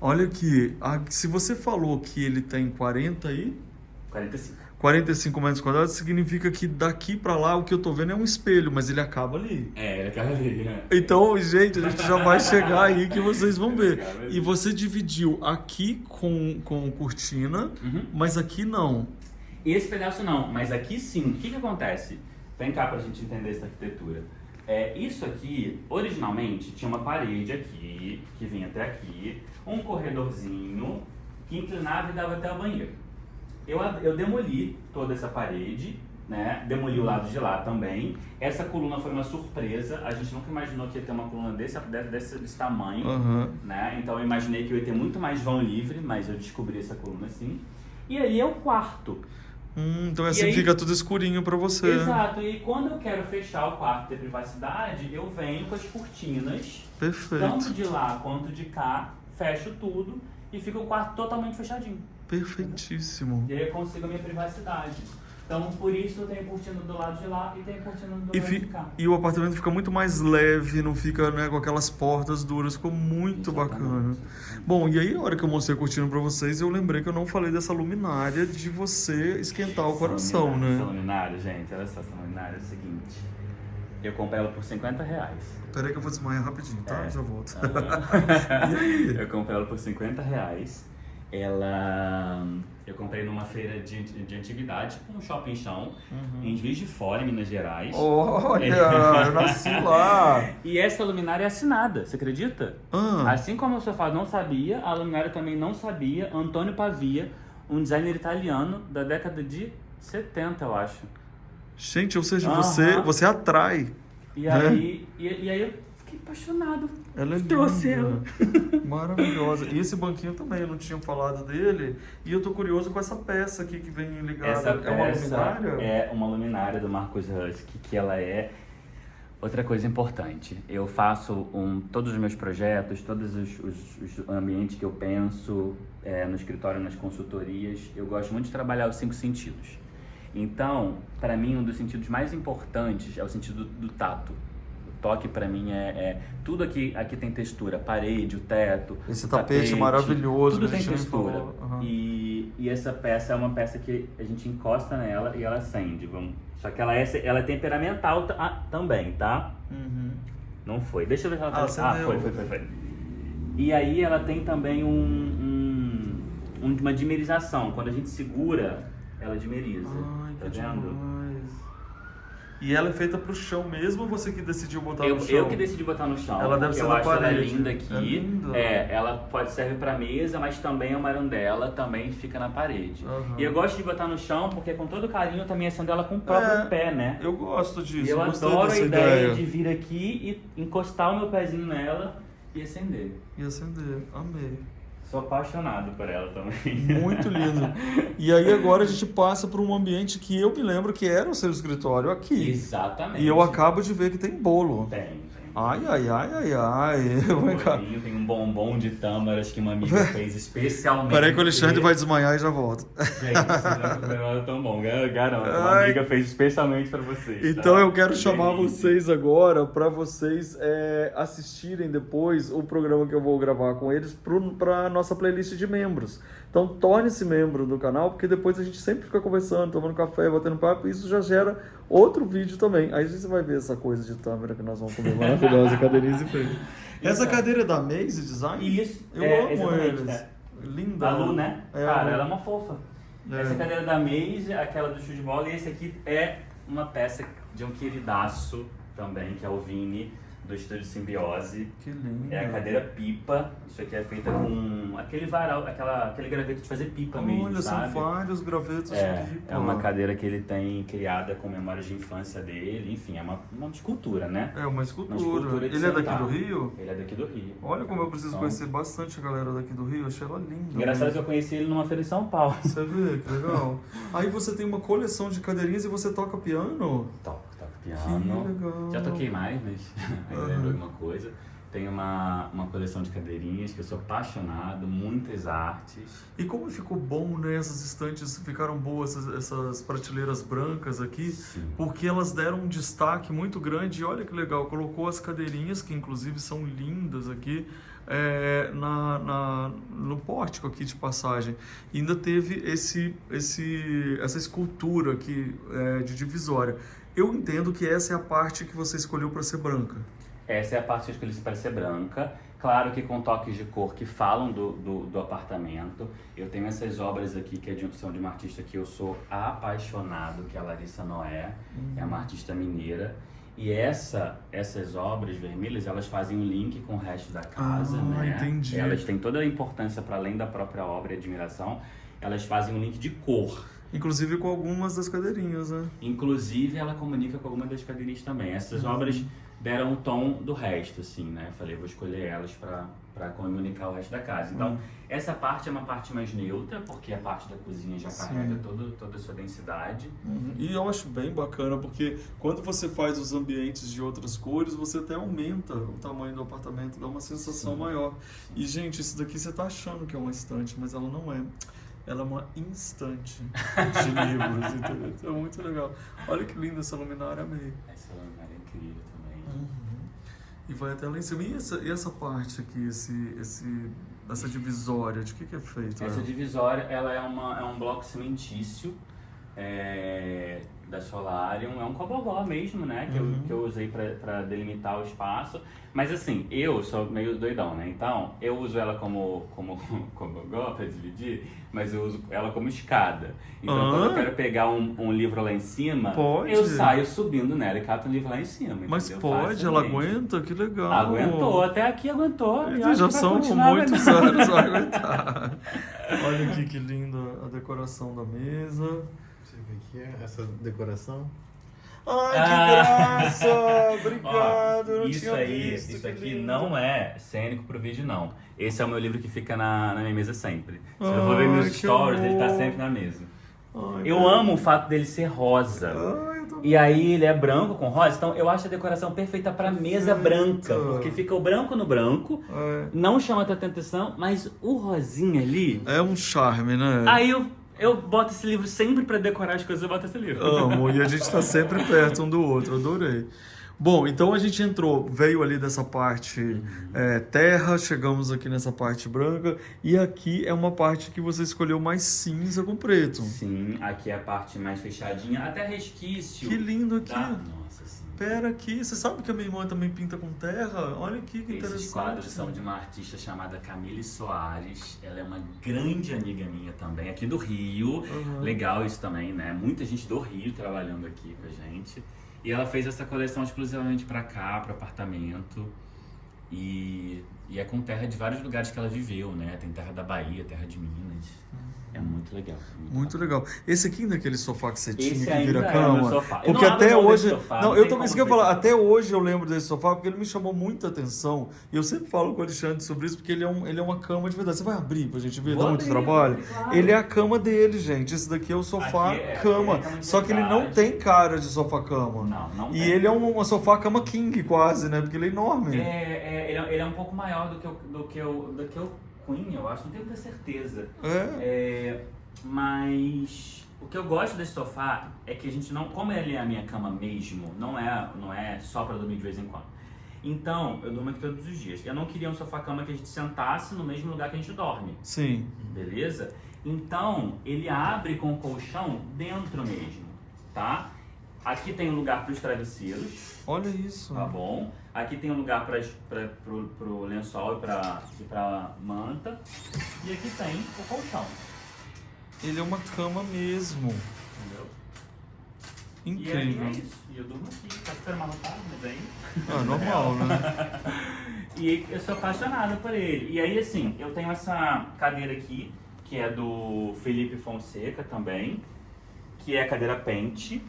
Olha aqui, se você falou que ele tem 45 metros quadrados, significa que daqui para lá o que eu tô vendo é um espelho, mas ele acaba ali. Ele acaba ali, né? Então, gente, a gente já vai chegar aí que vocês vão ver. E você dividiu aqui com cortina, mas aqui não. Esse pedaço não, mas aqui sim. O que acontece? Vem cá pra gente entender essa arquitetura. Isso aqui, originalmente, tinha uma parede aqui, que vinha até aqui, um corredorzinho que inclinava e dava até o banheiro. Eu demoli toda essa parede, né? Demoli o lado de lá também. Essa coluna foi uma surpresa, a gente nunca imaginou que ia ter uma coluna desse tamanho, né? Então eu imaginei que eu ia ter muito mais vão livre, mas eu descobri essa coluna assim. E aí é o quarto. Então assim aí, fica tudo escurinho pra você. Exato, e quando eu quero fechar o quarto de privacidade, eu venho com as cortinas, tanto de lá quanto de cá, fecho tudo e fica o quarto totalmente fechadinho. Perfeitíssimo. E aí eu consigo a minha privacidade. Então, por isso eu tenho cortina do lado de lá e tenho cortina do lado de cá. E o apartamento fica muito mais leve, não fica, né, com aquelas portas duras, ficou muito bacana. Bom, e aí a hora que eu mostrei a cortina pra vocês, eu lembrei que eu não falei dessa luminária de você esquentar o coração, né? Essa luminária, gente, olha só, essa luminária é o seguinte. Eu comprei ela por R$50. Peraí que eu vou desmaiar rapidinho, tá? Já volto. Eu comprei ela por R$50. Eu comprei numa feira de antiguidade, tipo um shopping chão, em Juiz de Fora, em Minas Gerais. Olha, eu nasci lá. E essa luminária é assinada, você acredita? Assim como o sofá não sabia, a luminária também não sabia. Antônio Pavia, um designer italiano da década de 70, eu acho. Gente, ou seja, você atrai. E aí eu fiquei apaixonado. Ela é trouxe ela. Maravilhosa. E esse banquinho também, eu não tinha falado dele. E eu tô curioso com essa peça aqui que vem ligada. Essa peça é uma luminária? É uma luminária do Marcus Husky, que ela é... Outra coisa importante, eu faço todos os meus projetos, todos os ambientes que eu penso, no escritório, nas consultorias, eu gosto muito de trabalhar os 5 sentidos. Então, para mim, um dos sentidos mais importantes é o sentido do tato. O toque, para mim, tudo aqui tem textura, parede, o teto. Esse tapete maravilhoso. Tudo tem textura. E essa peça é uma peça que a gente encosta nela e ela acende. Só que ela é temperamental também, tá? Não foi. Deixa eu ver se ela tá... Foi. E aí ela tem também uma dimerização. Quando a gente segura, ela dimeriza. Tá vendo? Demais. E ela é feita pro chão mesmo ou você que decidiu botar no chão? Eu que decidi botar no chão. Ela deve ser da parede. Eu acho ela linda aqui. É linda. Ela serve pra mesa, mas também a marandela também fica na parede. E eu gosto de botar no chão porque com todo carinho eu também acendo ela com o próprio pé, né? Eu gosto disso. E eu adoro a ideia de vir aqui e encostar o meu pezinho nela e acender. Amei. Sou apaixonado por ela também. Muito lindo. E aí agora a gente passa por um ambiente que eu me lembro que era o seu escritório aqui. Exatamente. E eu acabo de ver que tem bolo. Tem. Ai. Tem um bombom de tâmaras que uma amiga fez especialmente. Peraí que o Alexandre vai desmaiar e já volta. Gente, isso não é tão bom, garanto. Uma amiga fez especialmente pra vocês. Então tá? eu quero chamar vocês agora para vocês assistirem depois o programa que eu vou gravar com eles para nossa playlist de membros. Então torne-se membro do canal, porque depois a gente sempre fica conversando, tomando café, batendo papo, e isso já gera outro vídeo também. Aí você vai ver essa coisa de tâmara que nós vamos comer maravilhosa, cadeirinha e feio. Essa cadeira é da Maze Design? Isso. Eu amo eles. Linda. A Lu, né? Cara, ela é uma fofa. É. Essa cadeira da Maze, aquela do show de bola, e esse aqui é uma peça de um queridaço também, que é o Vini, do estúdio Simbiose. Que lindo. É a cadeira pipa. Isso aqui é feita com aquele varal, aquele graveto de fazer pipa mesmo, Olha, sabe? são vários gravetos de pipa. É uma cadeira que ele tem criada com memórias de infância dele. Enfim, é uma escultura, né? É uma escultura. Uma escultura de Ele é daqui sentar. do Rio? Ele é daqui do Rio. Olha como eu preciso Então, conhecer bastante a galera daqui do Rio. Achei ela linda. engraçado que eu conheci ele numa feira em São Paulo. Você vê, que legal. Aí você tem uma coleção de cadeirinhas e você toca piano? Toco Que piano. legal. Já toquei mais, mas ainda lembro alguma coisa. Tenho uma coleção de cadeirinhas que eu sou apaixonado, muitas artes. E como ficou bom, né? Essas estantes ficaram boas, essas prateleiras brancas aqui, Sim. porque elas deram um destaque muito grande. E olha que legal, colocou as cadeirinhas, que inclusive são lindas aqui, no pórtico aqui de passagem. E ainda teve essa escultura aqui de divisória. Eu entendo que essa é a parte que você escolheu para ser branca. Essa é a parte que eu escolhi para ser branca. Claro que com toques de cor que falam do apartamento. Eu tenho essas obras aqui que são de uma artista que eu sou apaixonado, que é a Larissa Noé. É uma artista mineira. E essas obras vermelhas, elas fazem um link com o resto da casa, né? Entendi. Elas têm toda a importância para além da própria obra e admiração. Elas fazem um link de cor. Inclusive com algumas das cadeirinhas, né? Inclusive, ela comunica com algumas das cadeirinhas também. Essas obras deram o tom do resto, assim, né? Eu falei, vou escolher elas para comunicar o resto da casa. Então, essa parte é uma parte mais neutra, porque a parte da cozinha já carrega toda a sua densidade. E eu acho bem bacana, porque quando você faz os ambientes de outras cores, você até aumenta o tamanho do apartamento, dá uma sensação maior. E, gente, isso daqui você tá achando que é uma estante, mas ela não é. Ela é uma instante de livros, entendeu? Então é muito legal. Olha que linda essa luminária, amei. Essa luminária é incrível também. E vai até lá em cima. E essa parte aqui, essa divisória, de que é feito? Essa divisória, ela é um bloco cimentício da Solarium. É um cobogó mesmo, né? Que eu usei para delimitar o espaço. Mas assim, eu sou meio doidão, né? Então, eu uso ela como cobogó para dividir, mas eu uso ela como escada. Então, quando eu quero pegar um livro lá em cima, eu saio subindo nela e cato um livro lá em cima. Mas entendeu? pode? Ela aguenta? Que legal. Aguentou, até aqui aguentou. E Já são muitos anos vai aguentar. Olha aqui que linda a decoração da mesa. Você vê que é essa decoração? Ai, que graça! Obrigado, eu não Isso tinha aí, visto, isso que aqui lindo. não é cênico pro vídeo, não. Esse é o meu livro que fica na minha mesa sempre. Se eu for ver meus que stories, ele tá amor. sempre na mesa. Ai, Eu cara. amo o fato dele ser rosa. Ai, eu tô... E aí ele é branco com rosa, então eu acho a decoração perfeita pra mesa branca. Porque fica o branco no branco, não chama tanta atenção, mas o rosinha ali... É um charme, né? Aí eu boto esse livro sempre pra decorar as coisas, eu boto esse livro. Amo, e a gente tá sempre perto um do outro, adorei. Bom, então a gente veio ali dessa parte terra, chegamos aqui nessa parte branca, e aqui é uma parte que você escolheu mais cinza com preto. Sim, aqui é a parte mais fechadinha, até resquício. Que lindo aqui. Nossa, sim. Pera aqui, você sabe que a minha irmã também pinta com terra? Olha aqui que interessante. Esses quadros são de uma artista chamada Camille Soares. Ela é uma grande amiga minha também, aqui do Rio. Legal isso também, né? Muita gente do Rio trabalhando aqui com a gente. E ela fez essa coleção exclusivamente para cá, para apartamento. E é com terra de vários lugares que ela viveu, né? Tem terra da Bahia, terra de Minas. É muito legal. Muito legal. Esse aqui daquele sofá que você tinha, Esse que ainda vira é cama. meu sofá. Porque Eu não até abro mão hoje. desse sofá, Não, não eu tem também como isso que eu ia ver falar. esse Até hoje eu lembro desse sofá porque ele me chamou muita atenção. E eu sempre falo com o Alexandre sobre isso porque ele é uma cama de verdade. Você vai abrir pra gente ver, Vou dá muito abrir, trabalho? claro. Ele é a cama dele, gente. Esse daqui é o sofá Aqui é cama. cama de Só que ele não verdade. tem cara de sofá cama. Não E tem. ele é um sofá cama king quase, né? Porque ele é enorme. Ele é um pouco maior do que o Queen, eu acho. Não tenho muita certeza. Mas o que eu gosto desse sofá é que a gente não... Como ele é a minha cama mesmo, não é só pra dormir de vez em quando. Então, eu durmo aqui todos os dias. Eu não queria um sofá-cama que a gente sentasse no mesmo lugar que a gente dorme. Sim. Beleza? Então, ele abre com o colchão dentro mesmo, tá? Aqui tem um lugar para os travesseiros. Olha isso. Tá bom? Aqui tem um lugar pro lençol e pra manta. E aqui tem o colchão. Ele é uma cama mesmo. Entendeu? Incrível. E aí é isso. E eu durmo aqui. Tá super amarrotado, mas aí... Normal, né? E eu sou apaixonado por ele. E aí, assim, eu tenho essa cadeira aqui, que é do Felipe Fonseca também, que é a cadeira pente,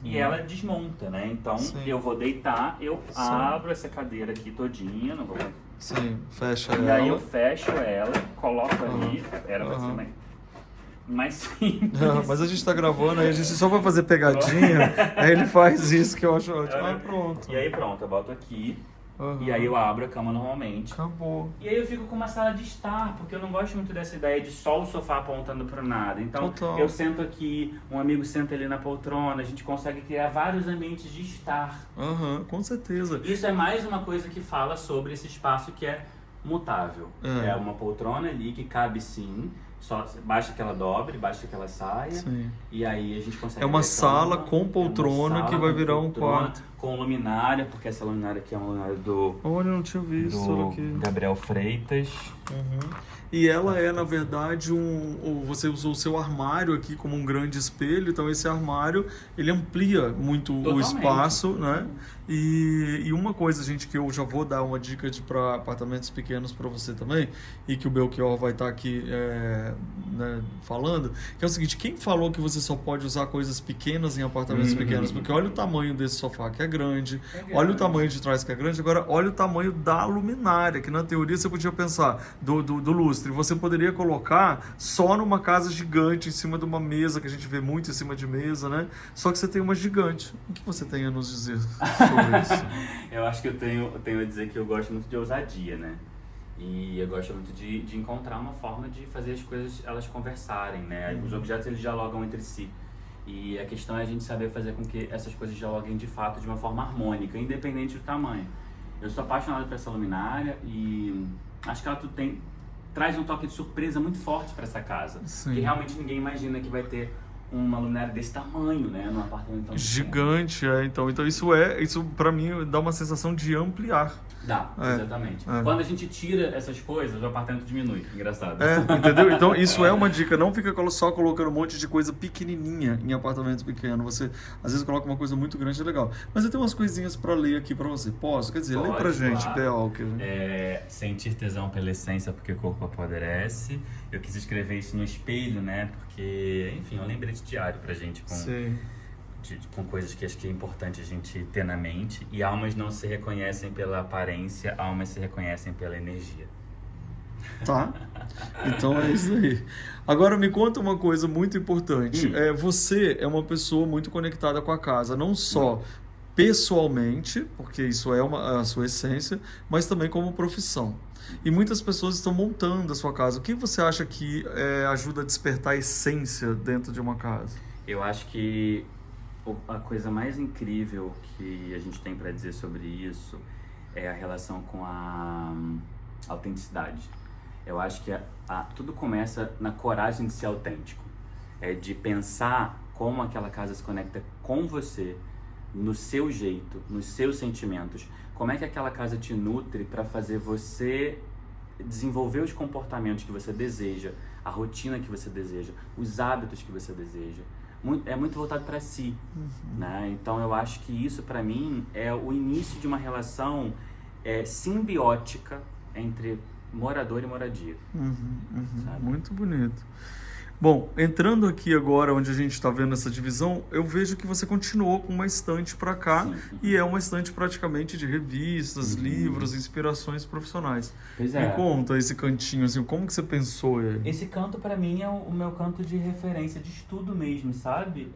e ela desmonta, né? Então, eu vou deitar, eu abro essa cadeira aqui todinha, não vou... Sim, fecha E ela. aí eu fecho ela, coloco ali, era pra ser mais simples. Mas a gente tá gravando, aí a gente só vai fazer pegadinha, aí ele faz isso que eu acho ótimo. Pronto. E aí pronto, eu boto aqui, e aí eu abro a cama normalmente. Acabou. E aí eu fico com uma sala de estar, porque eu não gosto muito dessa ideia de só o sofá apontando pro nada. Então eu sento aqui, um amigo senta ali na poltrona, a gente consegue criar vários ambientes de estar. Com certeza. Isso é mais uma coisa que fala sobre esse espaço que é mutável. É uma poltrona ali que cabe sim, só basta que ela dobre, basta que ela saia. Sim. E aí a gente consegue... É uma sala com poltrona que vai virar um quarto. Com luminária, porque essa luminária aqui é uma luminária do... Olha, eu não tinha visto do aqui. Gabriel Freitas. E ela é, na verdade, você usou o seu armário aqui como um grande espelho, então esse armário, ele amplia muito o espaço, né? E uma coisa, gente, que eu já vou dar uma dica para apartamentos pequenos para você também, e que o Belchior vai estar aqui né, falando, que é o seguinte: quem falou que você só pode usar coisas pequenas em apartamentos pequenos? Porque olha o tamanho desse sofá, que é grande, olha o tamanho de trás, que é grande, agora olha o tamanho da luminária, que na teoria você podia pensar, do lustre, você poderia colocar só numa casa gigante, em cima de uma mesa, que a gente vê muito em cima de mesa, né? Só que você tem uma gigante. O que você tem a nos dizer sobre isso? Eu acho que eu tenho a dizer que eu gosto muito de ousadia, né? E eu gosto muito de encontrar uma forma de fazer as coisas, elas conversarem, né? Os objetos, eles dialogam entre si. E a questão é a gente saber fazer com que essas coisas dialoguem de fato de uma forma harmônica, independente do tamanho. Eu sou apaixonado por essa luminária e acho que ela traz um toque de surpresa muito forte para essa casa. Sim. Que realmente ninguém imagina que vai ter uma luminária desse tamanho, né, num apartamento tão gigante, então isso para mim dá uma sensação de ampliar. Dá, exatamente. Quando a gente tira essas coisas, o apartamento diminui. Engraçado. Entendeu? Então isso é uma dica. Não fica só colocando um monte de coisa pequenininha em apartamentos pequenos. Você às vezes coloca uma coisa muito grande e legal. Mas eu tenho umas coisinhas para ler aqui para você. Posso? Quer dizer, lê pra gente, Bel. Sentir tesão pela essência porque o corpo apodrece. Eu quis escrever isso no espelho, né? Porque, enfim, eu lembrei de diário pra gente com coisas que acho que é importante a gente ter na mente. E almas não se reconhecem pela aparência, almas se reconhecem pela energia. Tá. Então é isso aí. Agora me conta uma coisa muito importante. Você é uma pessoa muito conectada com a casa, não só pessoalmente, porque isso é a sua essência, mas também como profissão. E muitas pessoas estão montando a sua casa. O que você acha que ajuda a despertar a essência dentro de uma casa? Eu acho que a coisa mais incrível que a gente tem para dizer sobre isso é a relação com a autenticidade. Eu acho que tudo começa na coragem de ser autêntico. De pensar como aquela casa se conecta com você, no seu jeito, nos seus sentimentos. Como é que aquela casa te nutre para fazer você desenvolver os comportamentos que você deseja, a rotina que você deseja, os hábitos que você deseja. É muito voltado para si, né? Então eu acho que isso para mim é o início de uma relação simbiótica entre morador e moradia. Sabe? Muito bonito. Bom, entrando aqui agora onde a gente está vendo essa divisão, eu vejo que você continuou com uma estante para cá. Sim. E é uma estante praticamente de revistas, livros, inspirações profissionais. Pois é. Me conta esse cantinho, assim, como que você pensou ele? Esse canto para mim é o meu canto de referência, de estudo mesmo, sabe?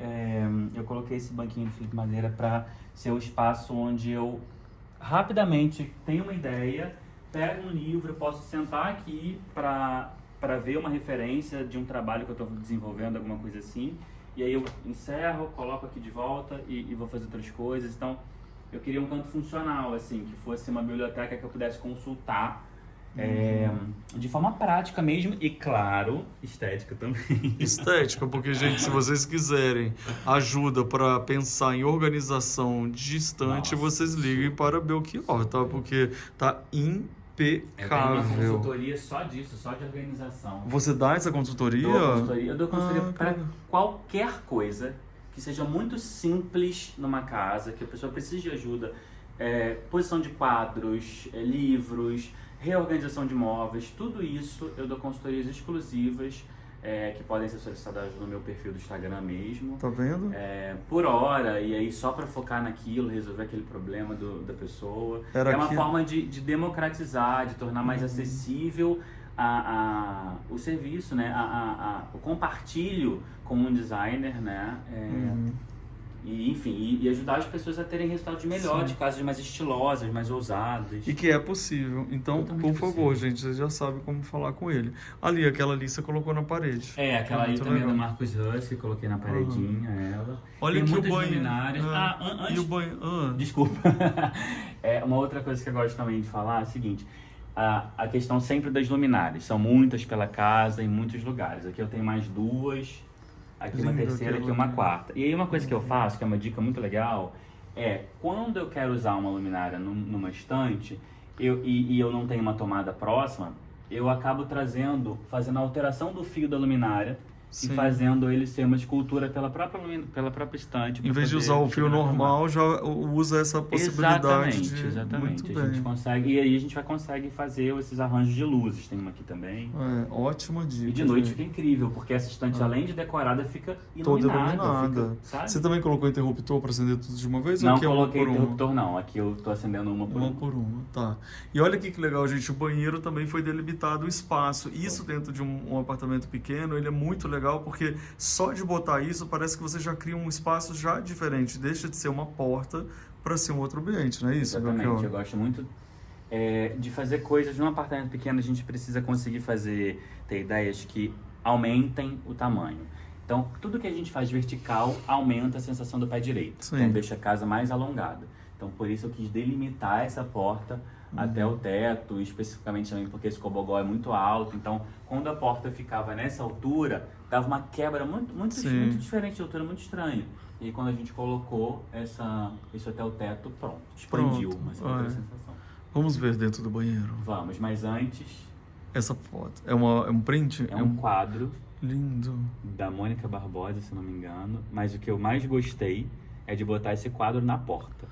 Eu coloquei esse banquinho de fio de madeira para ser o espaço onde eu rapidamente tenho uma ideia, pego um livro, posso sentar aqui para ver uma referência de um trabalho que eu estou desenvolvendo, alguma coisa assim, e aí eu encerro, coloco aqui de volta e vou fazer outras coisas. Então, eu queria um canto funcional, assim, que fosse uma biblioteca que eu pudesse consultar de forma prática mesmo e, claro, estética também. Estética, porque, gente, se vocês quiserem ajuda para pensar em organização de estante, vocês liguem para Belchior, tá? Porque tá impecável. Eu tenho uma consultoria só disso, só de organização. Você dá essa consultoria? Eu dou consultoria para qualquer coisa que seja muito simples numa casa, que a pessoa precise de ajuda. Posição de quadros, livros, reorganização de móveis, tudo isso eu dou consultorias exclusivas que podem ser solicitadas no meu perfil do Instagram mesmo. Tá vendo? Por hora, e aí só para focar naquilo, resolver aquele problema da pessoa. Uma forma de democratizar, de tornar mais acessível o serviço, né? O compartilho com um designer, né? E, enfim, e ajudar as pessoas a terem resultados melhores, casas mais estilosas, mais ousadas. E que é possível. Então, por favor, gente, vocês já sabem como falar com ele. Ali, aquela ali você colocou na parede. Aquela ali também é do Marcus Huss, que coloquei na paredinha, ela. Olha tem que muitas o banho... luminárias. E o banho... Desculpa. Uma outra coisa que eu gosto também de falar é o seguinte. A questão sempre das luminárias. São muitas pela casa, em muitos lugares. Aqui eu tenho mais 2... Aqui uma terceira, aqui uma quarta. E aí uma coisa que eu faço, que é uma dica muito legal, quando eu quero usar uma luminária numa estante, e eu não tenho uma tomada próxima, eu acabo fazendo a alteração do fio da luminária, e fazendo ele ser uma escultura pela própria estante. Em vez de usar o fio normal, já usa essa possibilidade. Exatamente. Muito a gente consegue, e aí a gente consegue fazer esses arranjos de luzes. Tem uma aqui também. Ótima dica. E de noite fica incrível, porque essa estante, além de decorada, fica toda iluminada. Você também colocou interruptor para acender tudo de uma vez? Não ou coloquei interruptor, não. Aqui eu tô acendendo uma por uma. Tá. E olha aqui que legal, gente. O banheiro também foi delimitado o espaço. Isso dentro de um apartamento pequeno, ele é muito legal, porque só de botar isso parece que você já cria um espaço já diferente, deixa de ser uma porta para ser um outro ambiente, não é isso? Exatamente, eu gosto muito de fazer coisas num apartamento pequeno. A gente precisa conseguir ter ideias que aumentem o tamanho. Então, tudo que a gente faz vertical aumenta a sensação do pé direito. Sim. Então, deixa a casa mais alongada. Então, por isso eu quis delimitar essa porta até o teto, especificamente também porque esse cobogó é muito alto. Então, quando a porta ficava nessa altura, dava uma quebra muito diferente de altura, muito estranha. E aí, quando a gente colocou isso até o teto, pronto, expandiu uma outra sensação. Vamos ver dentro do banheiro. Vamos, mas antes... Essa foto, é um print? É um quadro. Lindo. Da Mônica Barbosa, se não me engano. Mas o que eu mais gostei é de botar esse quadro na porta.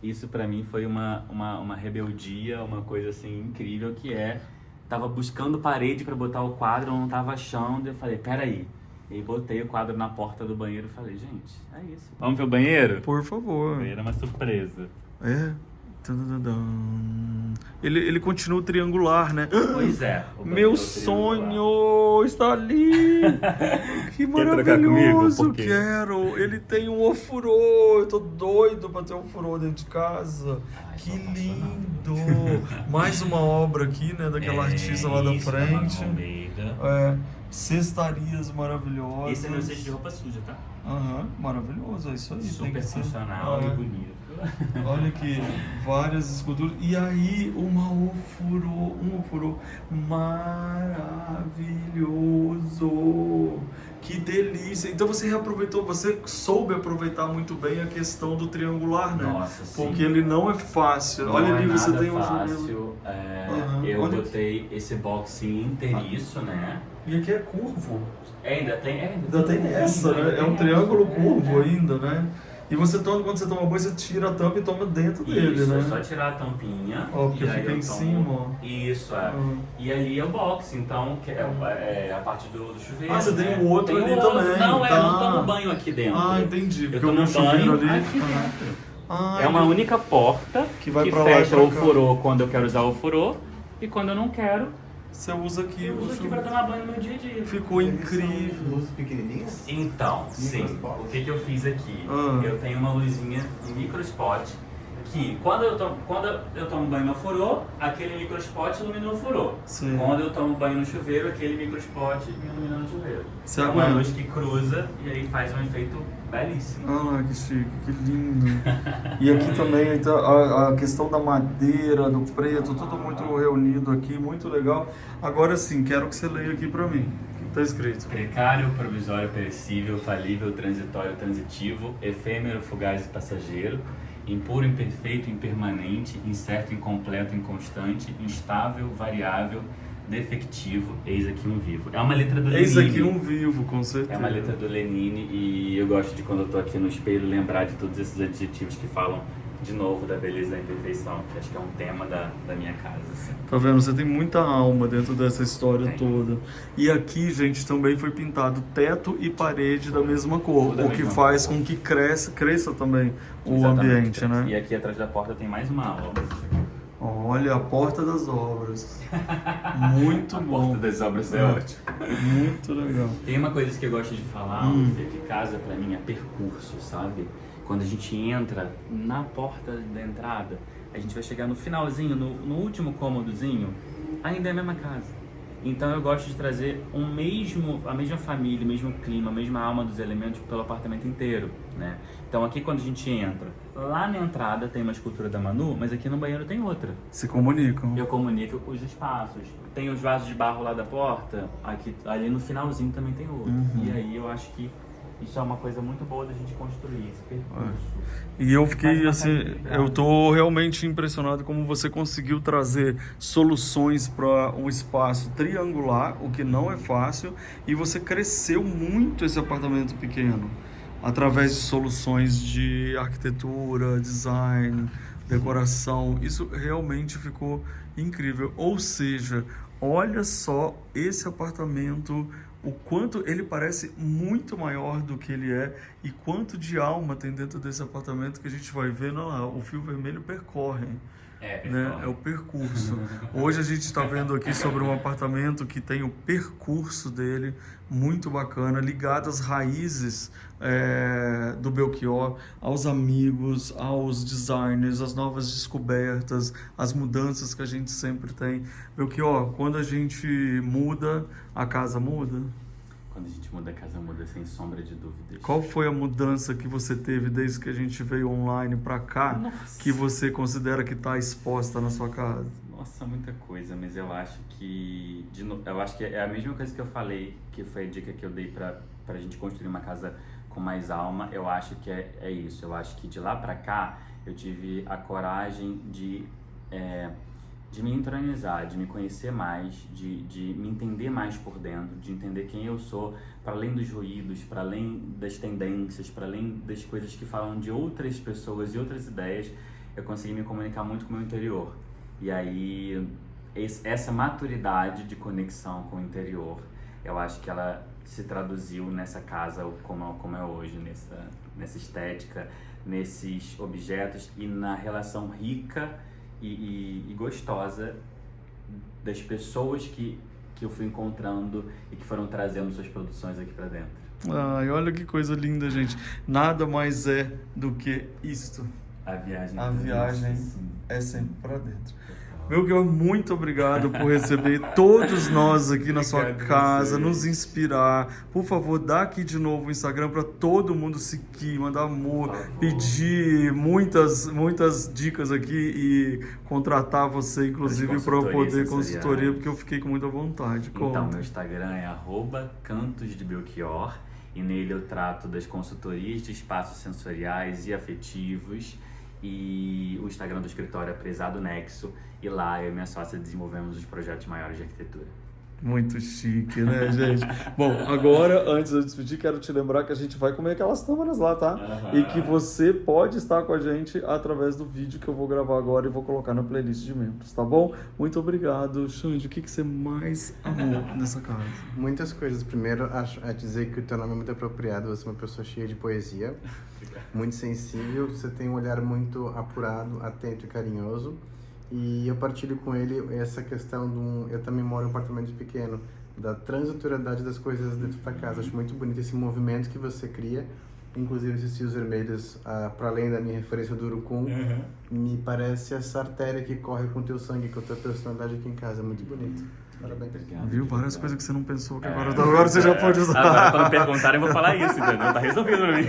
Isso pra mim foi uma rebeldia, uma coisa assim incrível, tava buscando parede pra botar o quadro, eu não tava achando, eu falei, peraí. E aí botei o quadro na porta do banheiro e falei, gente, é isso. Vamos ver o banheiro? Por favor. O banheiro é uma surpresa. Ele continua triangular, né? Pois é. Meu sonho está ali. Que maravilhoso. Quero. Ele tem um ofurô. Eu tô doido pra ter um ofurô dentro de casa. Que lindo. Mais uma obra aqui, né? Daquela artista lá da frente. Cestarias maravilhosas. Esse é meu cesto de roupa suja, tá? Maravilhoso, é isso aí. Super funcional e bonito. Olha aqui, várias esculturas. E aí, um ofurô maravilhoso. Que delícia. Então você soube aproveitar muito bem a questão do triangular, né? Nossa, sim. Porque ele não é fácil. Olha ali, você tem fácil. Eu botei esse boxing inteiriço, né? E aqui é curvo. Ainda tem essa, né? É um triângulo curvo ainda, né? E quando você toma banho, você tira a tampa e toma dentro dele, né? É só tirar a tampinha. Porque fica em cima, ó. Isso, E ali é o box, então, que é a parte do chuveiro. Você tem o outro ali também. Não, eu não tomo banho aqui dentro. Entendi. Eu tomo banho ali. Aqui dentro. É uma única porta que fecha o furô quando eu quero usar o furô e quando eu não quero, você usa aqui. Eu uso aqui pra tomar banho no meu dia a dia. Ficou incrível. Luzes pequenininhas? Então, sim. O que eu fiz aqui? Eu tenho uma luzinha em microspot que quando eu tomo banho no furô, aquele microspot ilumina o furô. Sim. Quando eu tomo banho no chuveiro, aquele microspot me ilumina no chuveiro. É uma luz que cruza e aí faz um efeito belíssimo. Que chique, que lindo. E aqui também então, a questão da madeira, do preto, tudo muito reunido aqui, muito legal. Agora sim, quero que você leia aqui pra mim. O que tá escrito? Precário, provisório, perecível, falível, transitório, transitivo, efêmero, fugaz e passageiro, impuro, imperfeito, impermanente, incerto, incompleto, inconstante, instável, variável, defectivo, eis aqui um vivo. É uma letra do Lenine. Eis aqui um vivo, com certeza. É uma letra do Lenine e eu gosto de, quando eu tô aqui no espelho, lembrar de todos esses adjetivos que falam de novo da beleza e da imperfeição, que acho que é um tema da minha casa. Assim. Tá vendo? Você tem muita alma dentro dessa história toda. E aqui, gente, também foi pintado teto e parede da mesma cor, o que faz com que cresça também o ambiente, né? E aqui atrás da porta tem mais uma obra. Olha, a porta das obras. Muito bom. A porta das obras é ótimo. Muito legal. Tem uma coisa que eu gosto de falar, que casa pra mim é percurso, sabe? Quando a gente entra na porta da entrada, a gente vai chegar no finalzinho, no último cômodozinho, ainda é a mesma casa. Então eu gosto de trazer a mesma família, o mesmo clima, a mesma alma dos elementos pelo apartamento inteiro, né? Então aqui quando a gente entra, lá na entrada tem uma escultura da Manu, mas aqui no banheiro tem outra. Se comunicam. Eu comunico os espaços. Tem os vasos de barro lá da porta, ali no finalzinho também tem outro. E aí eu acho que isso é uma coisa muito boa da gente construir esse percurso. E eu fiquei assim, eu tô realmente impressionado como você conseguiu trazer soluções para um espaço triangular, o que não é fácil, e você cresceu muito esse apartamento pequeno, através de soluções de arquitetura, design, decoração. Isso realmente ficou incrível. Ou seja, olha só esse apartamento, o quanto ele parece muito maior do que ele é e quanto de alma tem dentro desse apartamento que a gente vai ver. O fio vermelho percorre. Né? É o percurso. Hoje a gente está vendo aqui sobre um apartamento que tem o percurso dele muito bacana, ligado às raízes do Belchior, aos amigos, aos designers, às novas descobertas, às mudanças que a gente sempre tem. Belchior, quando a gente muda, a casa muda? Quando a gente muda, a casa muda, sem sombra de dúvidas. Qual foi a mudança que você teve desde que a gente veio online para cá? Nossa. Que você considera que está exposta na sua casa? Nossa, muita coisa, mas eu acho que é a mesma coisa que eu falei, que foi a dica que eu dei pra gente construir uma casa com mais alma. Eu acho que é isso. Eu acho que de lá pra cá eu tive a coragem de me entronizar, de me conhecer mais, de me entender mais por dentro, de entender quem eu sou, para além dos ruídos, para além das tendências, para além das coisas que falam de outras pessoas e outras ideias. Eu consegui me comunicar muito com o meu interior. E aí, essa maturidade de conexão com o interior, eu acho que ela se traduziu nessa casa como é hoje, nessa estética, nesses objetos e na relação rica e gostosa das pessoas que eu fui encontrando e que foram trazendo suas produções aqui pra dentro. Ai, olha que coisa linda, gente. Nada mais é do que isto. A viagem É sempre pra dentro. Belchior, muito obrigado por receber todos nós aqui na sua casa, nos inspirar. Por favor, dá aqui de novo o Instagram para todo mundo seguir, mandar amor, pedir muitas dicas aqui e contratar você, inclusive, para eu poder consultoria, porque eu fiquei com muita vontade. Então, meu Instagram é @cantosdebelchior e nele eu trato das consultorias de espaços sensoriais e afetivos. E o Instagram do escritório é Prezado Nexo, e lá eu e minha sócia desenvolvemos os projetos maiores de arquitetura. Muito chique, né, gente? Bom, agora, antes de eu despedir, quero te lembrar que a gente vai comer aquelas tâmaras lá, tá? E que você pode estar com a gente através do vídeo que eu vou gravar agora e vou colocar na playlist de membros, tá bom? Muito obrigado. Xande, o que você mais amou nessa casa? Muitas coisas. Primeiro, acho dizer que o teu nome é muito apropriado. Você é uma pessoa cheia de poesia, muito sensível. Você tem um olhar muito apurado, atento e carinhoso. E eu partilho com ele essa questão eu também moro em um apartamento pequeno, da transitoriedade das coisas dentro da casa. Acho muito bonito esse movimento que você cria, inclusive esses fios vermelhos, para além da minha referência do urucum, me parece essa artéria que corre com o teu sangue, com a tua personalidade aqui em casa. É muito bonito. Parabéns. Obrigado. Viu? Várias coisas que você não pensou que agora você já pode usar. Agora, quando perguntarem, eu vou falar isso, entendeu? Tá resolvido pra mim.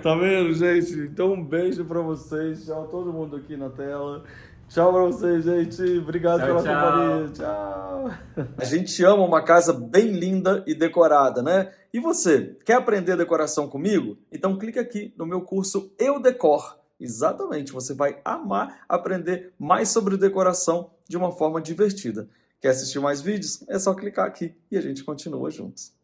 Tá vendo, gente? Então, um beijo pra vocês. Tchau, todo mundo aqui na tela. Tchau pra vocês, gente. Obrigado pela companhia. Tchau. A gente ama uma casa bem linda e decorada, né? E você, quer aprender decoração comigo? Então clica aqui no meu curso Eu Decor. Exatamente, você vai amar aprender mais sobre decoração de uma forma divertida. Quer assistir mais vídeos? É só clicar aqui e a gente continua juntos.